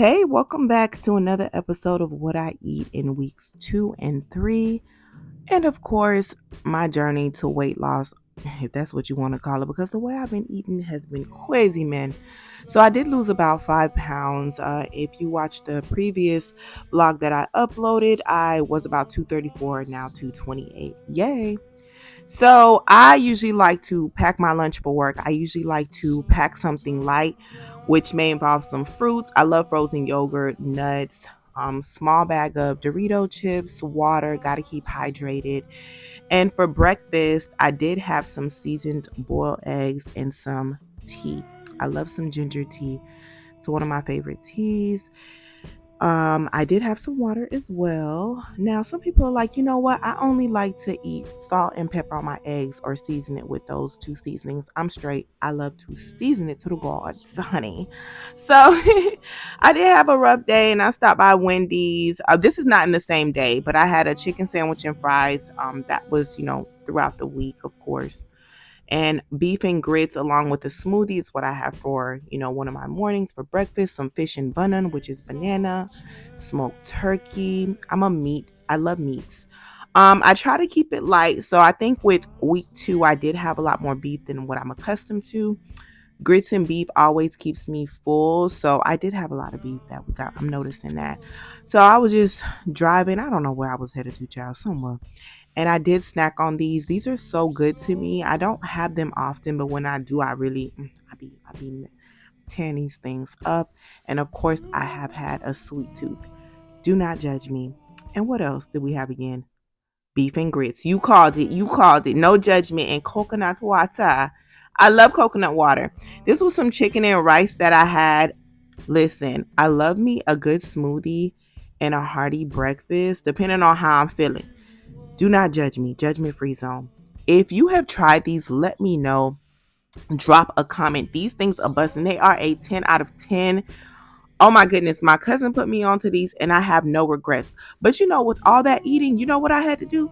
Hey, welcome back to another episode of What I Eat in weeks 2 and 3. And of course, my journey to weight loss, if that's what you want to call it, because the way I've been eating has been crazy, man. So I did lose about 5 pounds. If you watched the previous vlog that I uploaded, I was about 234, now 228. Yay. So I usually like to pack my lunch for work. I usually like to pack something light, which may involve some fruits. I love frozen yogurt, nuts, small bag of Dorito chips, water. Got to keep hydrated. And for breakfast, I did have some seasoned boiled eggs and some tea. I love some ginger tea. It's one of my favorite teas. I did have some water as well. Now, some people are like, you know what? I only like to eat salt and pepper on my eggs or season it with those two seasonings. I'm straight. I love to season it to the gods, honey. So I did have a rough day and I stopped by Wendy's. This is not in the same day, but I had a chicken sandwich and fries. That was, throughout the week, of course, and beef and grits along with a smoothie is what I have for, one of my mornings for breakfast. Some fish and bun, which is banana, smoked turkey. I love meats. I try to keep it light. So I think with week 2, I did have a lot more beef than what I'm accustomed to. Grits and beef always keeps me full. So I did have a lot of beef that week. I'm noticing that. So I was just driving. I don't know where I was headed to, child, somewhere, and I did snack on these. These are so good to me. I don't have them often, but when I do, I really, I be tearing these things up. And of course, I have had a sweet tooth. Do not judge me. And what else did we have again? Beef and grits. You called it. You called it. No judgment. And coconut water. I love coconut water. This was some chicken and rice that I had. Listen, I love me a good smoothie and a hearty breakfast, depending on how I'm feeling. Do not judge me. Judgment free zone. If you have tried these, let me know. Drop a comment. These things are busting. They are a 10 out of 10. Oh my goodness. My cousin put me onto these and I have no regrets. But with all that eating, you know what I had to do?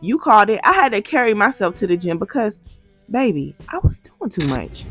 You called it. I had to carry myself to the gym because, baby, I was doing too much.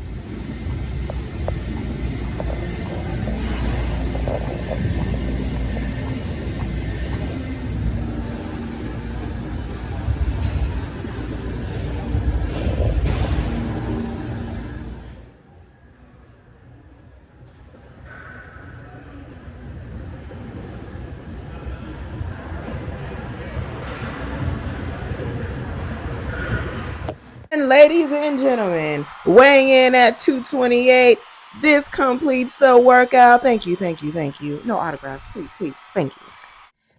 And ladies and gentlemen, weighing in at 228, this completes the workout. Thank you, thank you, thank you. No autographs, please, please. Thank you.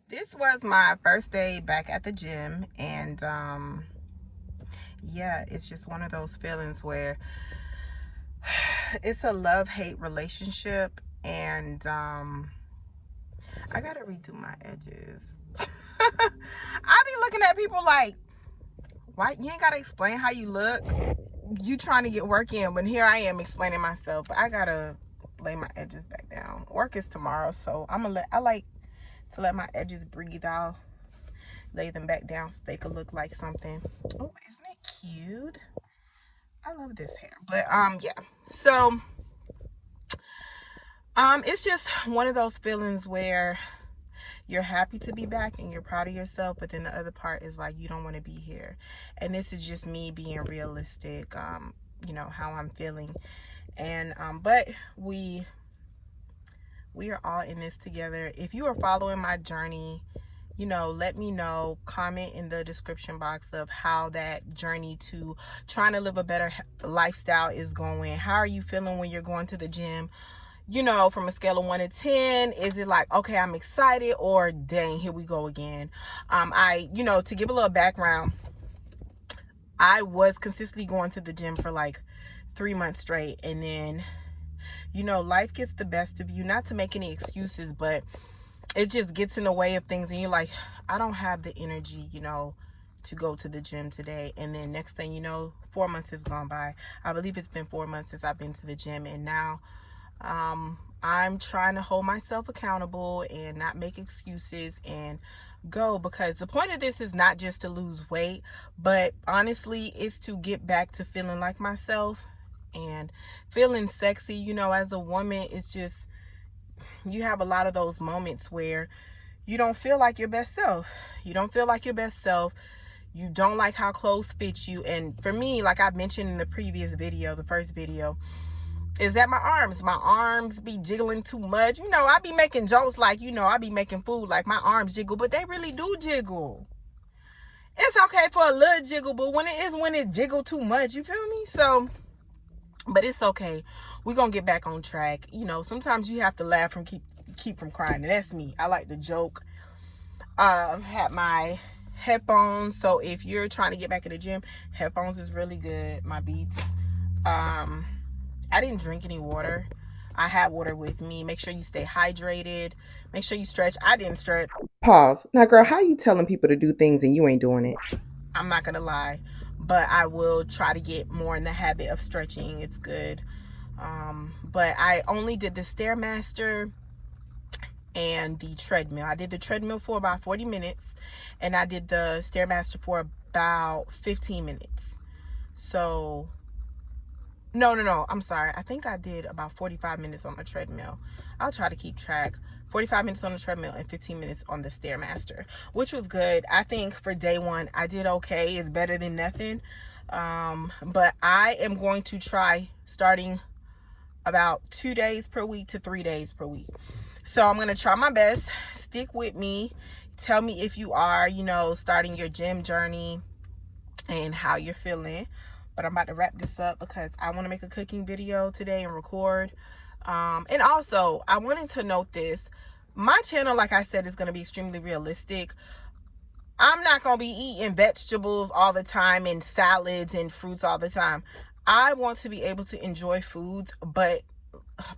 This was my first day back at the gym, and yeah, it's just one of those feelings where it's a love-hate relationship, and I gotta redo my edges. I be looking at people like, why you ain't gotta explain how you look? You trying to get work in, but here I am explaining myself. But I gotta lay my edges back down. Work is tomorrow, so I like to let my edges breathe out, lay them back down so they could look like something. Oh, isn't it cute? I love this hair. But yeah. So it's just one of those feelings where you're happy to be back and you're proud of yourself, but then the other part is like you don't want to be here. And this is just me being realistic, how I'm feeling. And but we are all in this together. If you are following my journey, let me know. Comment in the description box of how that journey to trying to live a better lifestyle is going. How are you feeling when you're going to the gym? From a scale of 1 to 10, is it like, okay, I'm excited, or dang, here we go again? To give a little background, I was consistently going to the gym for like 3 months straight, and then life gets the best of you. Not to make any excuses, but it just gets in the way of things, and you're like, I don't have the energy to go to the gym today. And then next thing you know, 4 months has gone by. I believe it's been 4 months since I've been to the gym, and now I'm trying to hold myself accountable and not make excuses and go, because the point of this is not just to lose weight, but honestly it's to get back to feeling like myself and feeling sexy. As a woman, it's just you have a lot of those moments where you don't feel like your best self. You don't feel like your best self. You don't like how clothes fit you. And for me, like I mentioned in the previous video, the first video, is that my arms be jiggling too much. You know, I be making jokes like, you know, I be making food like my arms jiggle, but they really do jiggle. It's okay for a little jiggle, but when it jiggle too much, you feel me? So, but it's okay. We're gonna get back on track. You know, sometimes you have to laugh from keep from crying, and that's me. I like to joke. Had my headphones, so if you're trying to get back in the gym, headphones is really good. My Beats. I didn't drink any water. I had water with me. Make sure you stay hydrated. Make sure you stretch. I didn't stretch. Pause. Now, girl, how you telling people to do things and you ain't doing it? I'm not gonna lie, but I will try to get more in the habit of stretching. It's good. But I only did the Stairmaster and the treadmill. I did the treadmill for about 40 minutes, and I did the Stairmaster for about 15 minutes. So no, I'm sorry. I think I did about 45 minutes on the treadmill. I'll try to keep track. 45 minutes on the treadmill and 15 minutes on the Stairmaster, which was good. I think for day one, I did okay. It's better than nothing. But I am going to try starting about 2 days per week to 3 days per week. So I'm going to try my best. Stick with me. Tell me if you are, you know, starting your gym journey and how you're feeling. But I'm about to wrap this up because I want to make a cooking video today and record. And also, I wanted to note this. My channel, like I said, is going to be extremely realistic. I'm not going to be eating vegetables all the time and salads and fruits all the time. I want to be able to enjoy foods, but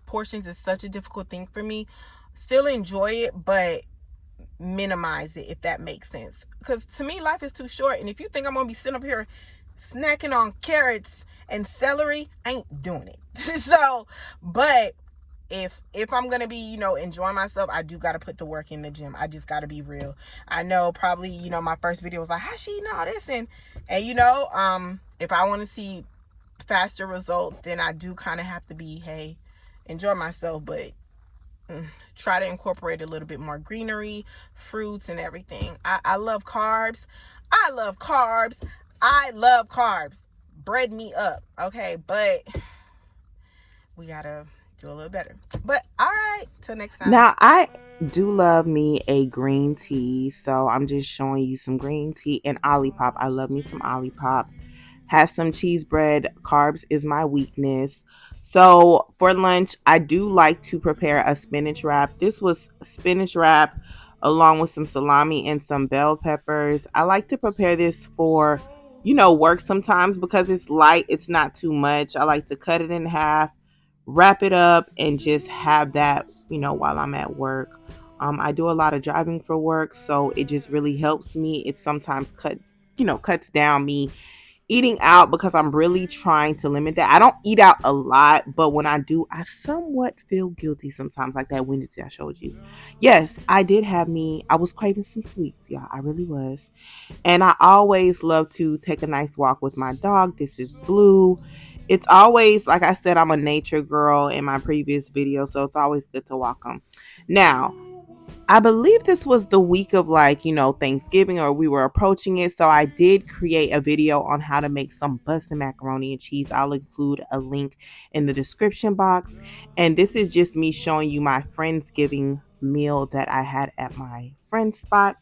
portions is such a difficult thing for me. Still enjoy it, but minimize it, if that makes sense. Because to me, life is too short. And if you think I'm going to be sitting up here snacking on carrots and celery, I ain't doing it. So, but if I'm gonna be, you know, enjoying myself, I do gotta put the work in the gym. I just gotta be real. I know probably, you know, my first video was like, how she eating all this? And you know, if I want to see faster results, then I do kind of have to be, hey, enjoy myself, but try to incorporate a little bit more greenery, fruits, and everything. I love carbs. I love carbs. Bread me up, okay? But we gotta do a little better. But all right, till next time. Now, I do love me a green tea, so I'm just showing you some green tea and Olipop. I love me some Olipop. Has some cheese bread. Carbs is my weakness. So for lunch, I do like to prepare a spinach wrap. This was spinach wrap along with some salami and some bell peppers. I like to prepare this for, you know, work sometimes because it's light. It's not too much. I like to cut it in half, wrap it up, and just have that, you know, while I'm at work. I do a lot of driving for work, so it just really helps me. It sometimes cuts down me eating out because I'm really trying to limit that. I don't eat out a lot, but when I do, I somewhat feel guilty sometimes, like that Wednesday I showed you. Yes, I was craving some sweets, y'all. I really was. And I always love to take a nice walk with my dog. This is Blue. It's always, like I said, I'm a nature girl in my previous video, so it's always good to walk them. Now, I believe this was the week of, like, you know, Thanksgiving, or we were approaching it. So I did create a video on how to make some busted macaroni and cheese. I'll include a link in the description box. And this is just me showing you my Friendsgiving meal that I had at my friend's spot.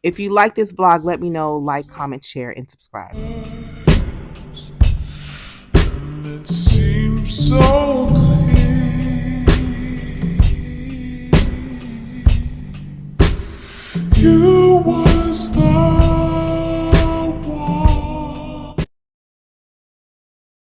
If you like this vlog, let me know, like, comment, share, and subscribe. It seems so